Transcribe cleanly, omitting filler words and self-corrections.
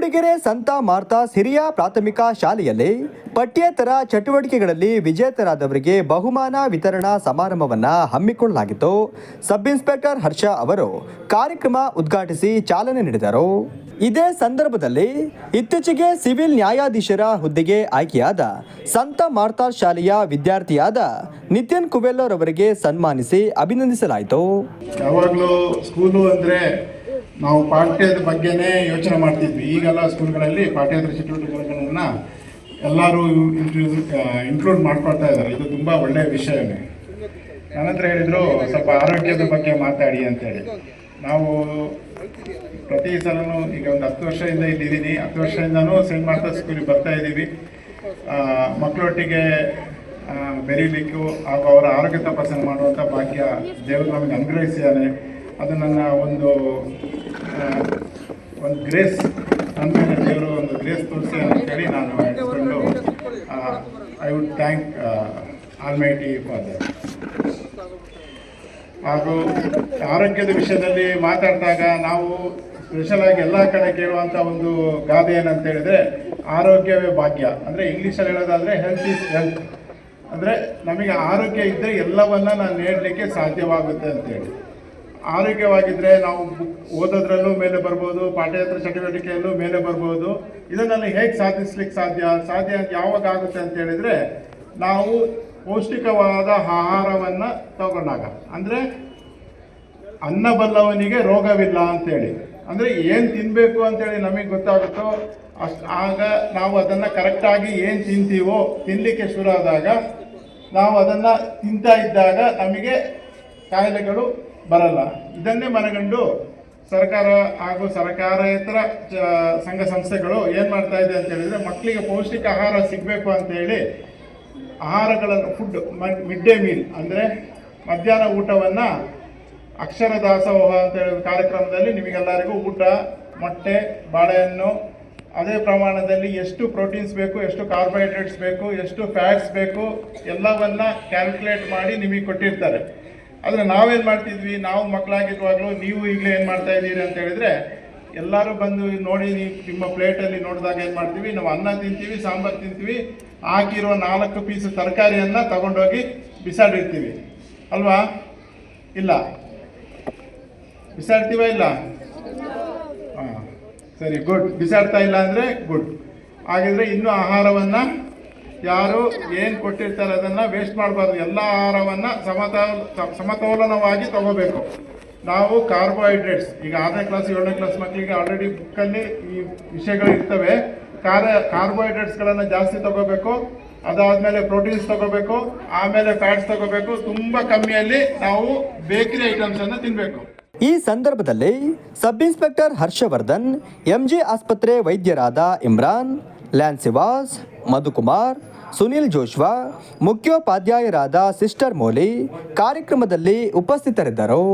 ಮೂಡಿಗೆರೆ ಸಂತ ಮಾರ್ತಾಸ್ ಹಿರಿಯ ಪ್ರಾಥಮಿಕ ಶಾಲೆಯಲ್ಲಿ ಪಠ್ಯೇತರ ಚಟುವಟಿಕೆಗಳಲ್ಲಿ ವಿಜೇತರಾದವರಿಗೆ ಬಹುಮಾನ ವಿತರಣಾ ಸಮಾರಂಭವನ್ನು ಹಮ್ಮಿಕೊಳ್ಳಲಾಗಿತ್ತು. ಸಬ್ ಇನ್ಸ್ಪೆಕ್ಟರ್ ಹರ್ಷ ಅವರು ಕಾರ್ಯಕ್ರಮ ಉದ್ಘಾಟಿಸಿ ಚಾಲನೆ ನೀಡಿದರು. ಇದೇ ಸಂದರ್ಭದಲ್ಲಿ ಇತ್ತೀಚೆಗೆ ಸಿವಿಲ್ ನ್ಯಾಯಾಧೀಶರ ಹುದ್ದೆಗೆ ಆಯ್ಕೆಯಾದ ಸಂತ ಮಾರ್ತಾಸ್ ಶಾಲೆಯ ವಿದ್ಯಾರ್ಥಿಯಾದ ನಿತಿನ್ ಕುವೆಲ್ಲರ್ ಅವರಿಗೆ ಸನ್ಮಾನಿಸಿ ಅಭಿನಂದಿಸಲಾಯಿತು. ಯಾವಾಗಲೂ ಸ್ಕೂಲು ಅಂದರೆ ನಾವು ಪಾಠ್ಯದ ಬಗ್ಗೆನೇ ಯೋಚನೆ ಮಾಡ್ತಿದ್ವಿ. ಈಗೆಲ್ಲ ಸ್ಕೂಲ್ಗಳಲ್ಲಿ ಪಾಠ್ಯೇತರ ಚಟುವಟಿಕೆಗಳನ್ನು ಎಲ್ಲರೂ ಇನ್ಕ್ಲೂಡ್ ಮಾಡ್ಕೊಳ್ತಾ ಇದ್ದಾರೆ. ಇದು ತುಂಬ ಒಳ್ಳೆಯ ವಿಷಯನೇ. ನನ್ನ ಹತ್ರ ಹೇಳಿದರು ಸ್ವಲ್ಪ ಆರೋಗ್ಯದ ಬಗ್ಗೆ ಮಾತಾಡಿ ಅಂತೇಳಿ. ನಾವು ಪ್ರತಿ ಸಲನೂ ಈಗ ಒಂದು 10 ವರ್ಷದಿಂದ ಇಲ್ಲಿದ್ದೀನಿ. 10 ವರ್ಷದಿಂದನೂ ಸೇಂಟ್ ಮಾರ್ತಾಸ್ ಸ್ಕೂಲಿಗೆ ಬರ್ತಾ ಇದ್ದೀವಿ. ಮಕ್ಕಳೊಟ್ಟಿಗೆ ಬೆರೀಲಿಕ್ಕೂ ಹಾಗೂ ಅವರ ಆರೋಗ್ಯ ತಪಾಸಣೆ ಮಾಡುವಂಥ ಭಾಗ್ಯ ದೇವರು ನಮಗೆ ಅನುಗ್ರಹಿಸಿದ್ದಾನೆ. ಅದು ನನ್ನ ಒಂದು ಗ್ರೇಸ್, ನನ್ನ ಮೇಲೆ ದೇವರು ಒಂದು ಗ್ರೇಸ್ ತೋರಿಸಿ ಅಂತೇಳಿ ನಾನು ಇಟ್ಕೊಂಡು I would thank almighty for that. ಹಾಗೂ ಆರೋಗ್ಯದ ವಿಷಯದಲ್ಲಿ ಮಾತಾಡಿದಾಗ ನಾವು ಸ್ಪೆಷಲಾಗಿ ಎಲ್ಲ ಕಡೆ ಕೇಳುವಂಥ ಒಂದು ಗಾದೆ ಏನಂತ ಹೇಳಿದರೆ ಆರೋಗ್ಯವೇ ಭಾಗ್ಯ. ಅಂದರೆ ಇಂಗ್ಲೀಷಲ್ಲಿ ಹೇಳೋದಾದರೆ ಹೆಲ್ತ್ ಈಸ್ ವೆಲ್ತ್. ಅಂದರೆ ನಮಗೆ ಆರೋಗ್ಯ ಇದ್ದರೆ ಎಲ್ಲವನ್ನ ನಾನು ನೀಡಲಿಕ್ಕೆ ಸಾಧ್ಯವಾಗುತ್ತೆ ಅಂತೇಳಿ. ಆರೋಗ್ಯವಾಗಿದ್ದರೆ ನಾವು ಓದೋದ್ರಲ್ಲೂ ಮೇಲೆ ಬರ್ಬೋದು, ಪಾಠ್ಯೇತರ ಚಟುವಟಿಕೆಯಲ್ಲೂ ಮೇಲೆ ಬರ್ಬೋದು. ಇದನ್ನೆಲ್ಲ ಹೇಗೆ ಸಾಧಿಸ್ಲಿಕ್ಕೆ ಸಾಧ್ಯ ಯಾವಾಗ ಆಗುತ್ತೆ ಅಂತ ಹೇಳಿದರೆ ನಾವು ಪೌಷ್ಟಿಕವಾದ ಆಹಾರವನ್ನು ತಗೊಂಡಾಗ. ಅಂದರೆ ಅನ್ನ ಬಲ್ಲವನಿಗೆ ರೋಗವಿಲ್ಲ ಅಂತೇಳಿ. ಅಂದರೆ ಏನು ತಿನ್ನಬೇಕು ಅಂತೇಳಿ ನಮಗೆ ಗೊತ್ತಾಗುತ್ತೋ ಆಗ ನಾವು ಅದನ್ನು ಕರೆಕ್ಟಾಗಿ ಏನು ತಿಂತೀವೋ ತಿನ್ನಲಿಕ್ಕೆ ಶುರು ಆದಾಗ ನಾವು ಅದನ್ನು ತಿಂತಾ ಇದ್ದಾಗ ನಮಗೆ ಕಾಯಿಲೆಗಳು ಬರಲ್ಲ. ಇದನ್ನೇ ಮನಗಂಡು ಸರ್ಕಾರ ಹಾಗೂ ಸರ್ಕಾರೇತರ ಸಂಘ ಸಂಸ್ಥೆಗಳು ಏನು ಮಾಡ್ತಾ ಇದೆ ಅಂತ ಹೇಳಿದರೆ ಮಕ್ಕಳಿಗೆ ಪೌಷ್ಟಿಕ ಆಹಾರ ಸಿಗಬೇಕು ಅಂತೇಳಿ ಆಹಾರಗಳನ್ನು ಮಿಡ್ ಡೇ ಮೀಲ್ ಅಂದರೆ ಮಧ್ಯಾಹ್ನ ಊಟವನ್ನು ಅಕ್ಷರ ದಾಸೋಹ ಅಂತ ಹೇಳಿದ ಕಾರ್ಯಕ್ರಮದಲ್ಲಿ ನಿಮಗೆಲ್ಲರಿಗೂ ಊಟ, ಮೊಟ್ಟೆ, ಬಾಳೆಹಣ್ಣು, ಅದೇ ಪ್ರಮಾಣದಲ್ಲಿ ಎಷ್ಟು ಪ್ರೋಟೀನ್ಸ್ ಬೇಕು, ಎಷ್ಟು ಕಾರ್ಬೋಹೈಡ್ರೇಟ್ಸ್ ಬೇಕು, ಎಷ್ಟು ಫ್ಯಾಟ್ಸ್ ಬೇಕು ಎಲ್ಲವನ್ನ ಕ್ಯಾಲ್ಕುಲೇಟ್ ಮಾಡಿ ನಿಮಗೆ ಕೊಟ್ಟಿರ್ತಾರೆ. ಆದರೆ ನಾವೇನು ಮಾಡ್ತಿದ್ವಿ, ನಾವು ಮಕ್ಕಳಾಗಿರುವಾಗಲೂ ನೀವು ಈಗಲೇ ಏನು ಮಾಡ್ತಾ ಇದ್ದೀರಿ ಅಂತ ಹೇಳಿದರೆ ಎಲ್ಲರೂ ಬಂದು ನೋಡಿ ನಿಮ್ಮ ಪ್ಲೇಟಲ್ಲಿ ನೋಡಿದಾಗ ಏನು ಮಾಡ್ತೀವಿ, ನಾವು ಅನ್ನ ತಿಂತೀವಿ, ಸಾಂಬಾರು ತಿಂತೀವಿ, ಹಾಕಿರೋ 4 ಪೀಸ್ ತರಕಾರಿಯನ್ನು ತಗೊಂಡೋಗಿ ಬಿಸಾಡಿರ್ತೀವಿ ಅಲ್ವಾ? ಇಲ್ಲ, ಬಿಸಾಡ್ತೀವ? ಇಲ್ಲ. ಹಾಂ, ಸರಿ, ಗುಡ್. ಬಿಸಾಡ್ತಾ ಇಲ್ಲ ಅಂದರೆ ಗುಡ್. ಹಾಗಿದ್ರೆ ಇನ್ನೂ ಆಹಾರವನ್ನು ಯಾರು ಏನು ಕೊಟ್ಟಿರ್ತಾರೆ ಅದನ್ನು ವೇಸ್ಟ್ ಮಾಡಬಾರ್ದು. ಎಲ್ಲ ಆಹಾರವನ್ನು ಸಮತೋಲನವಾಗಿ ತಗೋಬೇಕು. ನಾವು ಕಾರ್ಬೋಹೈಡ್ರೇಟ್ಸ್ ಈಗ 6ನೇ ಕ್ಲಾಸ್ 7ನೇ ಕ್ಲಾಸ್ ಮಕ್ಕಳಿಗೆ ಆಲ್ರೆಡಿ ಬುಕ್ಕಲ್ಲಿ ಈ ವಿಷಯಗಳು ಇರ್ತವೆ. ಕಾರ್ಬೋಹೈಡ್ರೇಟ್ಸ್ಗಳನ್ನು ಜಾಸ್ತಿ ತಗೋಬೇಕು. ಅದಾದಮೇಲೆ ಪ್ರೋಟೀನ್ಸ್ ತಗೋಬೇಕು, ಆಮೇಲೆ ಫ್ಯಾಟ್ಸ್ ತಗೋಬೇಕು. ತುಂಬ ಕಮ್ಮಿಯಲ್ಲಿ ನಾವು ಬೇಕರಿ ಐಟಮ್ಸನ್ನು ತಿನ್ನಬೇಕು. ಈ ಸಂದರ್ಭದಲ್ಲಿ ಸಬ್ ಇನ್ಸ್ಪೆಕ್ಟರ್ ಹರ್ಷವರ್ಧನ್, ಎಂಜಿ ಆಸ್ಪತ್ರೆ ವೈದ್ಯರಾದ ಇಮ್ರಾನ್, ಲ್ಯಾನ್ಸಿವಾಸ್, ಮಧುಕುಮಾರ್, ಸುನಿಲ್ ಜೋಶ್ವಾ, ಮುಖ್ಯೋಪಾಧ್ಯಾಯರಾದ ಸಿಸ್ಟರ್ ಮೋಲಿ ಕಾರ್ಯಕ್ರಮದಲ್ಲಿ ಉಪಸ್ಥಿತರಿದ್ದರು.